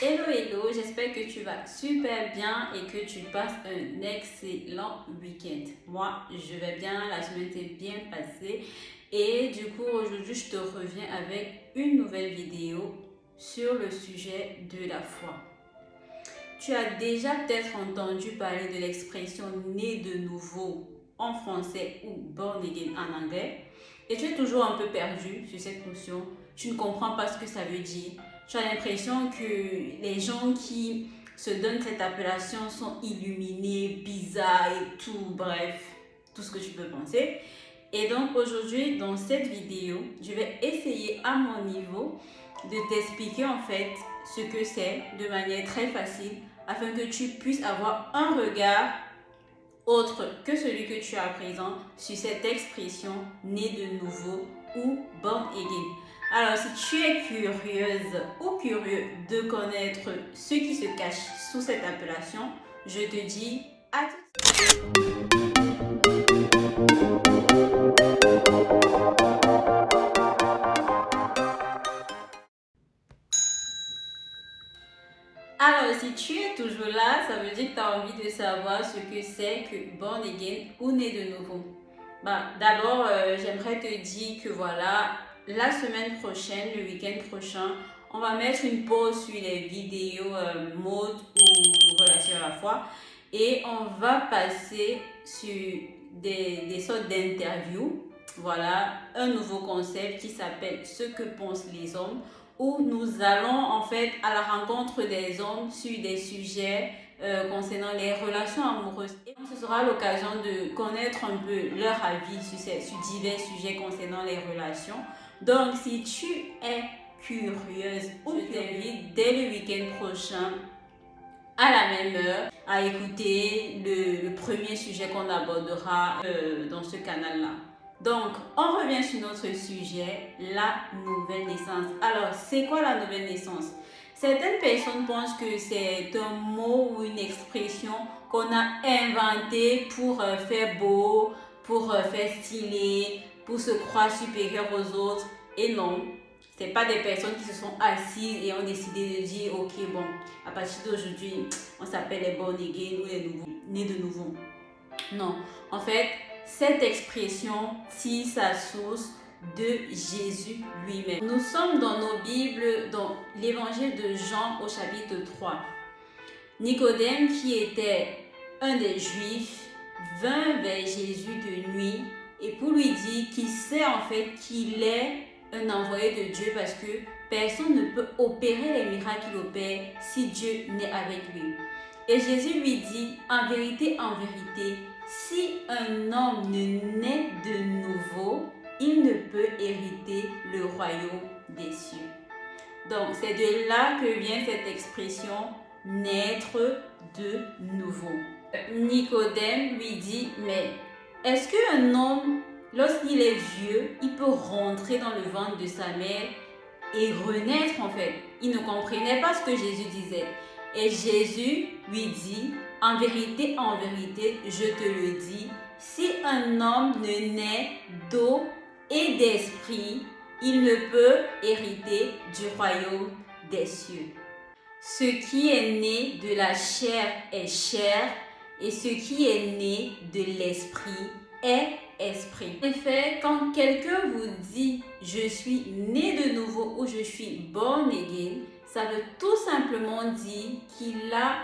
Hello, hello, j'espère que tu vas super bien et que tu passes un excellent week-end. Moi, je vais bien, la semaine s'est bien passée et du coup, aujourd'hui, je te reviens avec une nouvelle vidéo sur le sujet de la foi. Tu as déjà peut-être entendu parler de l'expression né de nouveau en français ou born again en anglais et tu es toujours un peu perdu sur cette notion. Tu ne comprends pas ce que ça veut dire. Tu as l'impression que les gens qui se donnent cette appellation sont illuminés, bizarres et tout, bref, tout ce que tu peux penser. Et donc aujourd'hui, dans cette vidéo, je vais essayer à mon niveau de t'expliquer en fait ce que c'est de manière très facile afin que tu puisses avoir un regard autre que celui que tu as présent sur cette expression né de nouveau ou born again. Alors, si tu es curieuse ou curieux de connaître ce qui se cache sous cette appellation, je te dis à tout de suite. Alors, si tu es toujours là, ça veut dire que tu as envie de savoir ce que c'est que born again ou né de nouveau. D'abord, j'aimerais te dire que voilà, la semaine prochaine, le week-end prochain, on va mettre une pause sur les vidéos mode ou relation à la foi et on va passer sur des sortes d'interviews. Voilà, un nouveau concept qui s'appelle Ce que pensent les hommes, où nous allons en fait à la rencontre des hommes sur des sujets concernant les relations amoureuses. Et ce sera l'occasion de connaître un peu leur avis sur divers sujets concernant les relations. Donc, si tu es curieuse ou curieux, dès le week-end prochain, à la même heure, à écouter le premier sujet qu'on abordera dans ce canal-là. Donc, on revient sur notre sujet, la nouvelle naissance. Alors, c'est quoi la nouvelle naissance? Certaines personnes pensent que c'est un mot ou une expression qu'on a inventé pour faire beau, pour faire stylé, pour se croire supérieur aux autres. Et non, c'est pas des personnes qui se sont assises et ont décidé de dire ok bon, à partir d'aujourd'hui on s'appelle les born again ou les nouveaux nés de nouveau. Non, en fait cette expression tire sa source de Jésus lui-même. Nous sommes dans nos Bibles, dans l'évangile de Jean au chapitre 3. Nicodème, qui était un des Juifs, vint vers Jésus de nuit et pour lui dire qu'il sait en fait qu'il est un envoyé de Dieu parce que personne ne peut opérer les miracles qu'il opère si Dieu n'est avec lui. Et Jésus lui dit, en vérité, si un homme ne naît de nouveau, il ne peut hériter le royaume des cieux. Donc, c'est de là que vient cette expression naître de nouveau. Nicodème lui dit, mais est-ce qu'un homme, lorsqu'il est vieux, il peut rentrer dans le ventre de sa mère et renaître en fait? Il ne comprenait pas ce que Jésus disait. Et Jésus lui dit, en vérité, je te le dis, si un homme ne naît d'eau et d'esprit, il ne peut hériter du royaume des cieux. Ce qui est né de la chair est chair, et ce qui est né de l'esprit est esprit. En effet, quand quelqu'un vous dit « je suis né de nouveau » ou « je suis born again », ça veut tout simplement dire qu'il a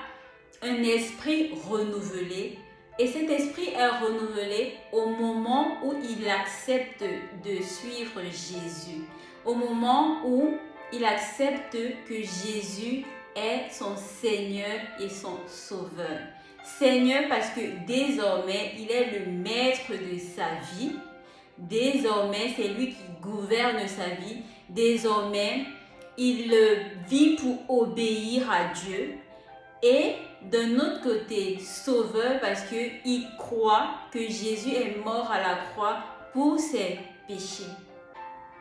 un esprit renouvelé. Et cet esprit est renouvelé au moment où il accepte de suivre Jésus. Au moment où il accepte que Jésus est son Seigneur et son Sauveur. Seigneur parce que désormais, il est le maître de sa vie. Désormais, c'est lui qui gouverne sa vie. Désormais, il vit pour obéir à Dieu. Et d'un autre côté, sauveur parce qu'il croit que Jésus est mort à la croix pour ses péchés.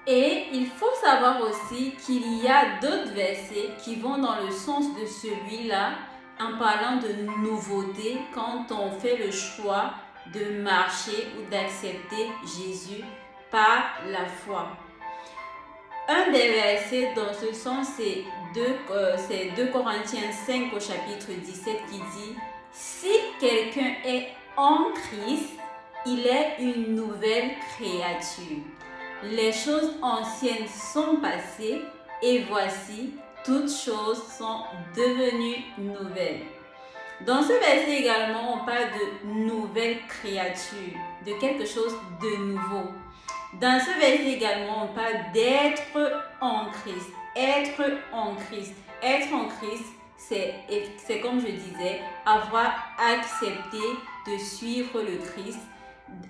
Et il faut savoir aussi qu'il y a d'autres versets qui vont dans le sens de celui-là en parlant de nouveauté quand on fait le choix de marcher ou d'accepter Jésus par la foi. Un des versets dans ce sens, c'est c'est 2 Corinthiens 5 au chapitre 17 qui dit « Si quelqu'un est en Christ, il est une nouvelle créature. Les choses anciennes sont passées et voici, toutes choses sont devenues nouvelles. » Dans ce verset également, on parle de nouvelle créature, de quelque chose de nouveau. Dans ce verset également, on parle d'être en Christ. Être en Christ. Être en Christ, c'est comme je disais, avoir accepté de suivre le Christ,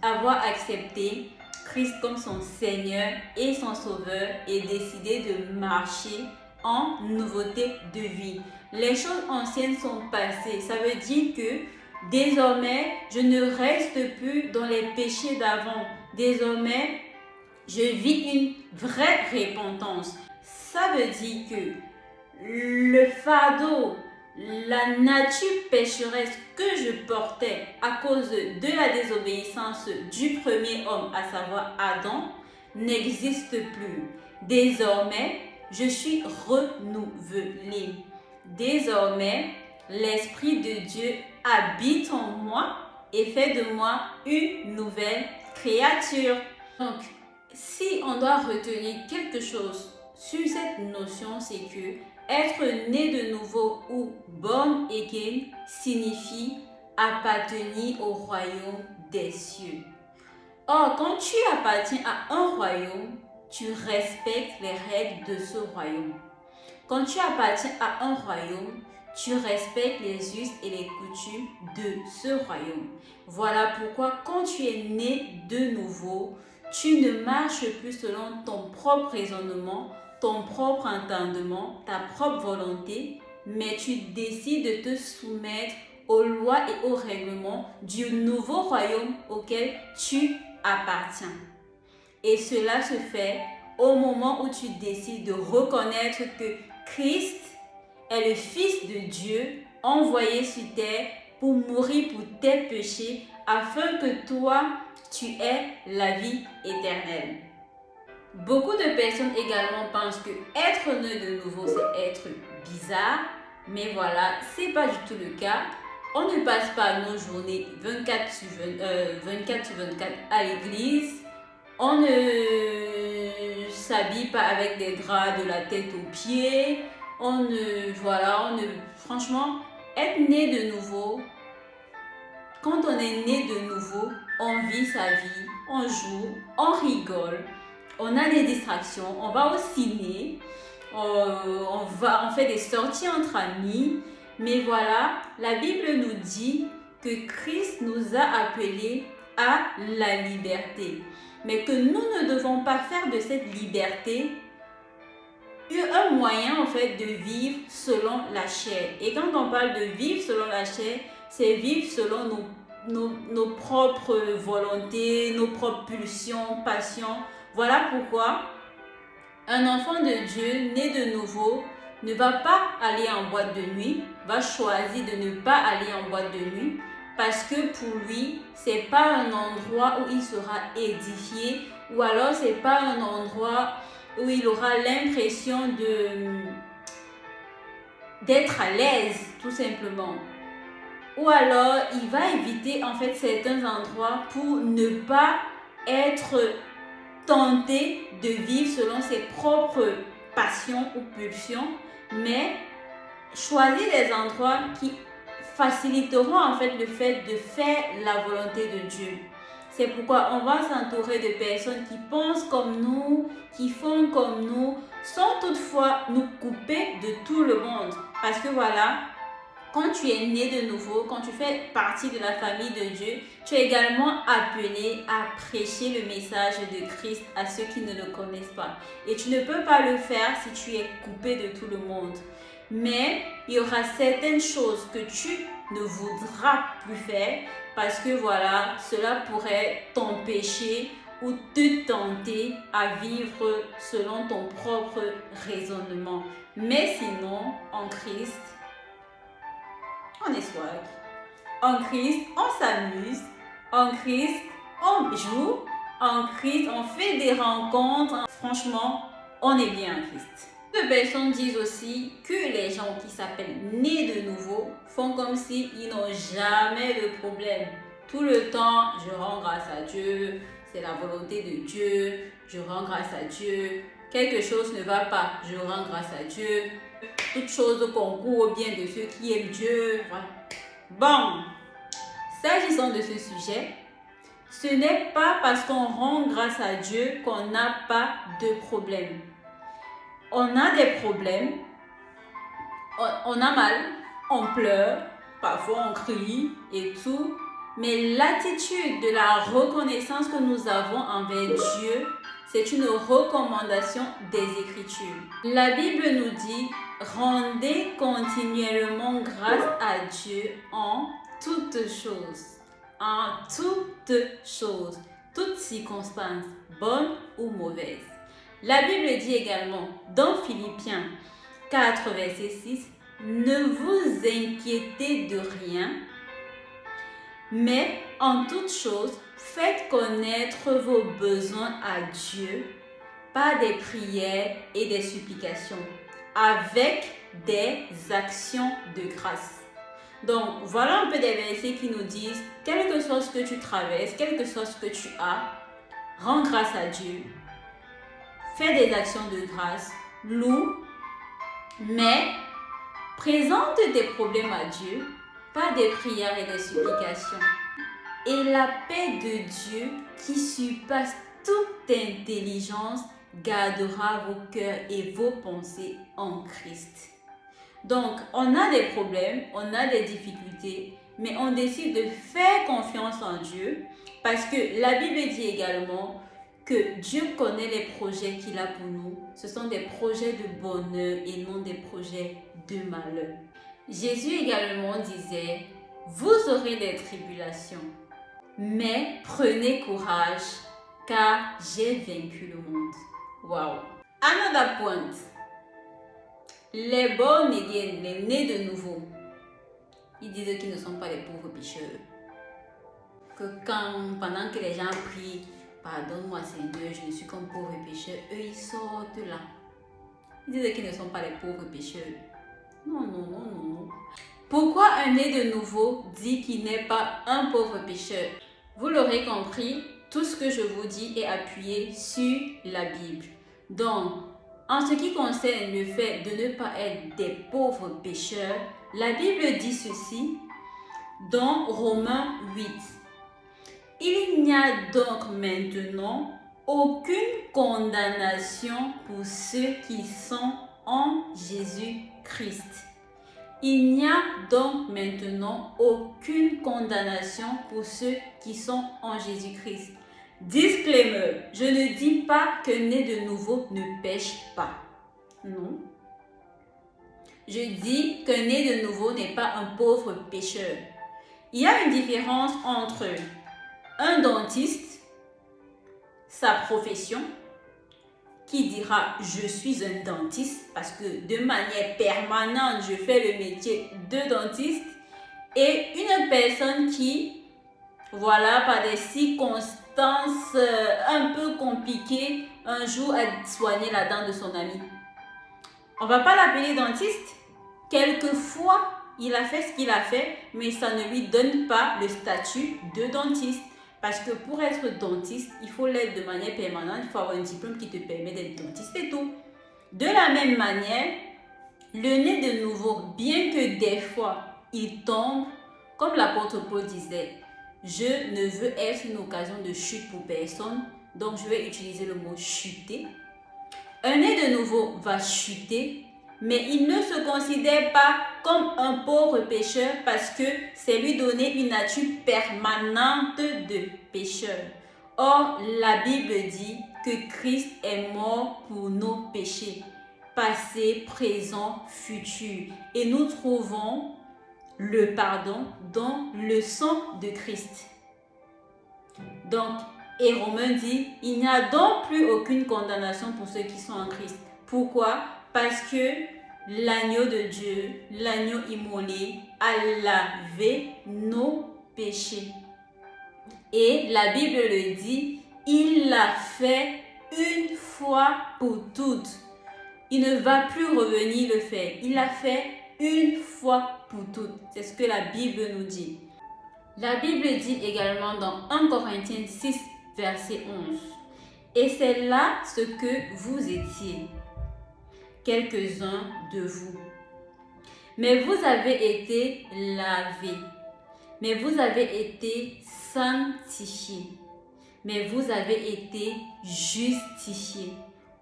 avoir accepté Christ comme son Seigneur et son Sauveur et décider de marcher en nouveauté de vie. Les choses anciennes sont passées. Ça veut dire que désormais, je ne reste plus dans les péchés d'avant. Désormais, je vis une vraie repentance. Ça veut dire que le fardeau, la nature pécheresse que je portais à cause de la désobéissance du premier homme, à savoir Adam, n'existe plus. Désormais, je suis renouvelée. Désormais, l'Esprit de Dieu habite en moi et fait de moi une nouvelle créature. Donc, si on doit retenir quelque chose sur cette notion, c'est que être né de nouveau ou born again signifie appartenir au royaume des cieux. Or, quand tu appartiens à un royaume, tu respectes les règles de ce royaume. Quand tu appartiens à un royaume, tu respectes les us et les coutumes de ce royaume. Voilà pourquoi quand tu es né de nouveau, tu ne marches plus selon ton propre raisonnement, ton propre entendement, ta propre volonté, mais tu décides de te soumettre aux lois et aux règlements du nouveau royaume auquel tu appartiens. Et cela se fait au moment où tu décides de reconnaître que Christ est le Fils de Dieu envoyé sur terre pour mourir pour tes péchés afin que toi, tu aies la vie éternelle. Beaucoup de personnes également pensent que être né de nouveau, c'est être bizarre. Mais voilà, ce n'est pas du tout le cas. On ne passe pas nos journées 24 sur 24 à l'église. On ne s'habille pas avec des draps de la tête aux pieds. Franchement, être né de nouveau, quand on est né de nouveau, on vit sa vie, on joue, on rigole, on a des distractions, on va au ciné, on fait des sorties entre amis. Mais voilà, la Bible nous dit que Christ nous a appelés à la liberté. Mais que nous ne devons pas faire de cette liberté un moyen en fait de vivre selon la chair. Et quand on parle de vivre selon la chair, c'est vivre selon nos propres volontés, nos propres pulsions, passions. Voilà pourquoi un enfant de Dieu né de nouveau ne va pas aller en boîte de nuit, va choisir de ne pas aller en boîte de nuit parce que pour lui, c'est pas un endroit où il sera édifié ou alors c'est pas un endroit où il aura l'impression d'être à l'aise, tout simplement. Ou alors, il va éviter en fait certains endroits pour ne pas être tenté de vivre selon ses propres passions ou pulsions, mais choisir des endroits qui faciliteront en fait le fait de faire la volonté de Dieu. C'est pourquoi on va s'entourer de personnes qui pensent comme nous, qui font comme nous, sans toutefois nous couper de tout le monde. Parce que voilà, quand tu es né de nouveau, quand tu fais partie de la famille de Dieu, tu es également appelé à prêcher le message de Christ à ceux qui ne le connaissent pas. Et tu ne peux pas le faire si tu es coupé de tout le monde. Mais il y aura certaines choses que tu ne voudras plus faire parce que voilà, cela pourrait t'empêcher ou te tenter à vivre selon ton propre raisonnement. Mais sinon, en Christ, on est swag. En Christ, on s'amuse. En Christ, on joue. En Christ, on fait des rencontres. Franchement, on est bien en Christ. D'autres personnes disent aussi que les gens qui s'appellent nés de nouveau font comme s'ils n'ont jamais de problème. Tout le temps, je rends grâce à Dieu, c'est la volonté de Dieu, je rends grâce à Dieu. Quelque chose ne va pas, je rends grâce à Dieu. Toute chose concourt au bien de ceux qui aiment Dieu. Voilà. Bon, s'agissant de ce sujet, ce n'est pas parce qu'on rend grâce à Dieu qu'on n'a pas de problème. On a des problèmes, on a mal, on pleure, parfois on crie et tout, mais l'attitude de la reconnaissance que nous avons envers Dieu, c'est une recommandation des Écritures. La Bible nous dit, rendez continuellement grâce à Dieu en toutes choses. En toutes choses, toutes circonstances, bonnes ou mauvaises. La Bible dit également dans Philippiens 4, verset 6, ne vous inquiétez de rien, mais en toutes choses, faites connaître vos besoins à Dieu par des prières et des supplications, avec des actions de grâce. Donc, voilà un peu des versets qui nous disent, quel que soit ce que tu traverses, quel que soit ce que tu as, rends grâce à Dieu, fais des actions de grâce, loue, mais présente tes problèmes à Dieu par des prières et des supplications. Et la paix de Dieu qui surpasse toute intelligence gardera vos cœurs et vos pensées en Christ. Donc, on a des problèmes, on a des difficultés, mais on décide de faire confiance en Dieu parce que la Bible dit également que Dieu connaît les projets qu'il a pour nous. Ce sont des projets de bonheur et non des projets de malheur. Jésus également disait, vous aurez des tribulations, mais prenez courage car j'ai vaincu le monde. Wow! Another point. Les born again, les nés de nouveau, ils disent qu'ils ne sont pas les pauvres pécheurs. Que pendant que les gens prient, pardonne-moi Seigneur, je ne suis qu'un pauvre pécheur, eux ils sortent là. Ils disent qu'ils ne sont pas les pauvres pécheurs. Non, non, non, non, non. Pourquoi un né de nouveau dit qu'il n'est pas un pauvre pécheur? Vous l'aurez compris, tout ce que je vous dis est appuyé sur la Bible. Donc, en ce qui concerne le fait de ne pas être des pauvres pécheurs, la Bible dit ceci dans Romains 8. Il n'y a donc maintenant aucune condamnation pour ceux qui sont en Jésus-Christ. Il n'y a donc maintenant aucune condamnation pour ceux qui sont en Jésus-Christ. Disclaimer, je ne dis pas que né de nouveau ne pêche pas. Non. Je dis qu'un né de nouveau n'est pas un pauvre pécheur. Il y a une différence entre un dentiste, sa profession, qui dira je suis un dentiste parce que de manière permanente je fais le métier de dentiste, et une personne qui, voilà, par des circonstances un peu compliquées, un jour a soigné la dent de son ami. On va pas l'appeler dentiste. Quelquefois, il a fait ce qu'il a fait, mais ça ne lui donne pas le statut de dentiste. Parce que pour être dentiste, il faut l'être de manière permanente, il faut avoir un diplôme qui te permet d'être dentiste et tout. De la même manière, le né de nouveau, bien que des fois il tombe, comme l'apôtre Paul disait, je ne veux être une occasion de chute pour personne, donc je vais utiliser le mot chuter. Un né de nouveau va chuter, mais il ne se considère pas comme un pauvre pécheur parce que c'est lui donner une nature permanente de pécheur. Or, la Bible dit que Christ est mort pour nos péchés, passé, présent, futur. Et nous trouvons le pardon dans le sang de Christ. Donc, et Romains dit, il n'y a donc plus aucune condamnation pour ceux qui sont en Christ. Pourquoi? Parce que l'agneau de Dieu, l'agneau immolé, a lavé nos péchés. Et la Bible le dit, il l'a fait une fois pour toutes. Il ne va plus revenir le faire. Il l'a fait une fois pour toutes. C'est ce que la Bible nous dit. La Bible dit également dans 1 Corinthiens 6, verset 11. Et c'est là ce que vous étiez, quelques-uns de vous. Mais vous avez été lavés, mais vous avez été sanctifiés, mais vous avez été justifiés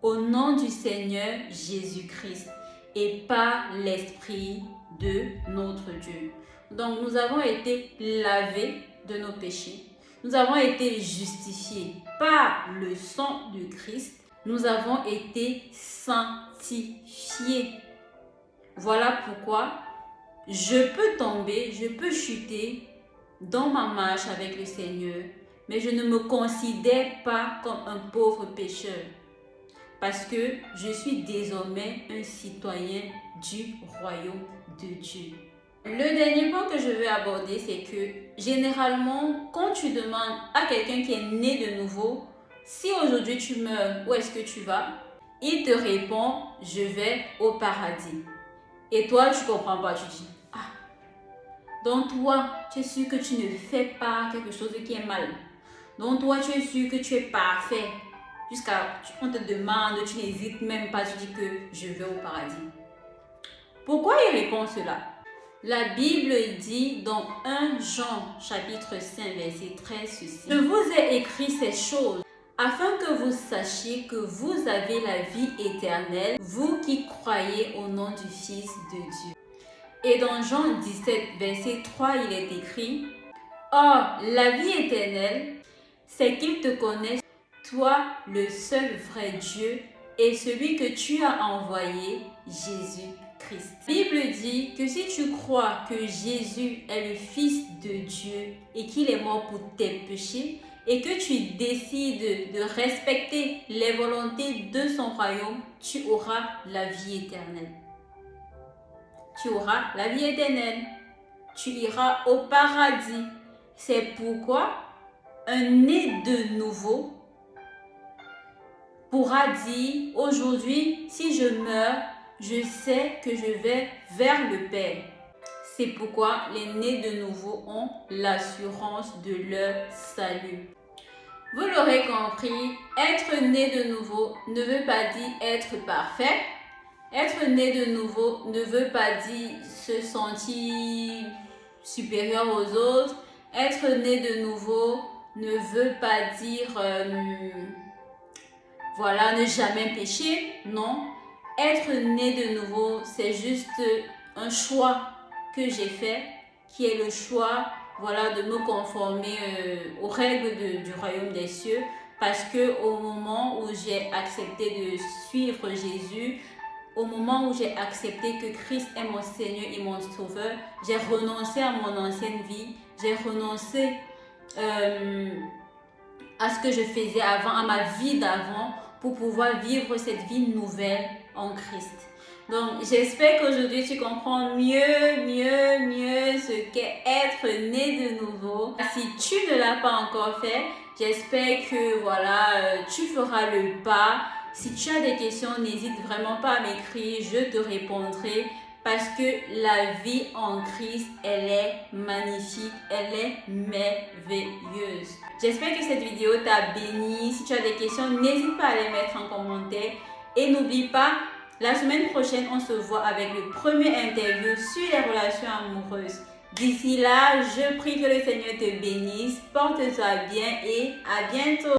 au nom du Seigneur Jésus-Christ et par l'Esprit de notre Dieu. Donc nous avons été lavés de nos péchés. Nous avons été justifiés par le sang de Christ. Nous avons été sanctifiés. Voilà pourquoi je peux tomber, je peux chuter dans ma marche avec le Seigneur, mais je ne me considère pas comme un pauvre pécheur parce que je suis désormais un citoyen du royaume de Dieu. Le dernier point que je veux aborder, c'est que généralement, quand tu demandes à quelqu'un qui est né de nouveau, si aujourd'hui tu meurs, où est-ce que tu vas? Il te répond, je vais au paradis. Et toi, tu ne comprends pas, tu dis, ah, donc toi, tu es sûr que tu ne fais pas quelque chose qui est mal. Donc toi, tu es sûr que tu es parfait. Jusqu'à on te demande, tu n'hésites même pas, tu dis que je vais au paradis. Pourquoi il répond cela? La Bible dit dans 1 Jean chapitre 5 verset 13 ceci. Je vous ai écrit ces choses afin que vous sachiez que vous avez la vie éternelle, vous qui croyez au nom du Fils de Dieu. Et dans Jean 17 verset 3 il est écrit: Or la vie éternelle, c'est qu'ils te connaissent, toi le seul vrai Dieu et celui que tu as envoyé, Jésus-Christ. La Bible dit que si tu crois que Jésus est le Fils de Dieu et qu'il est mort pour tes péchés et que tu décides de respecter les volontés de son royaume, tu auras la vie éternelle. Tu auras la vie éternelle. Tu iras au paradis. C'est pourquoi un né de nouveau pourra dire aujourd'hui, si je meurs, je sais que je vais vers le Père. C'est pourquoi les nés de nouveau ont l'assurance de leur salut. Vous l'aurez compris, être né de nouveau ne veut pas dire être parfait. Être né de nouveau ne veut pas dire se sentir supérieur aux autres. Être né de nouveau ne veut pas dire voilà, ne jamais pécher. Non. Être né de nouveau, c'est juste un choix que j'ai fait, qui est le choix, voilà, de me conformer aux règles du royaume des cieux. Parce que au moment où j'ai accepté de suivre Jésus, au moment où j'ai accepté que Christ est mon Seigneur et mon Sauveur, j'ai renoncé à mon ancienne vie, j'ai renoncé à ce que je faisais avant, à ma vie d'avant, pour pouvoir vivre cette vie nouvelle en Christ. Donc, j'espère qu'aujourd'hui, tu comprends mieux ce qu'est être né de nouveau. Si tu ne l'as pas encore fait, j'espère que voilà, tu feras le pas. Si tu as des questions, n'hésite vraiment pas à m'écrire, je te répondrai. Parce que la vie en Christ, elle est magnifique, elle est merveilleuse. J'espère que cette vidéo t'a béni. Si tu as des questions, n'hésite pas à les mettre en commentaire. Et n'oublie pas, la semaine prochaine, on se voit avec le premier interview sur les relations amoureuses. D'ici là, je prie que le Seigneur te bénisse, porte-toi bien et à bientôt.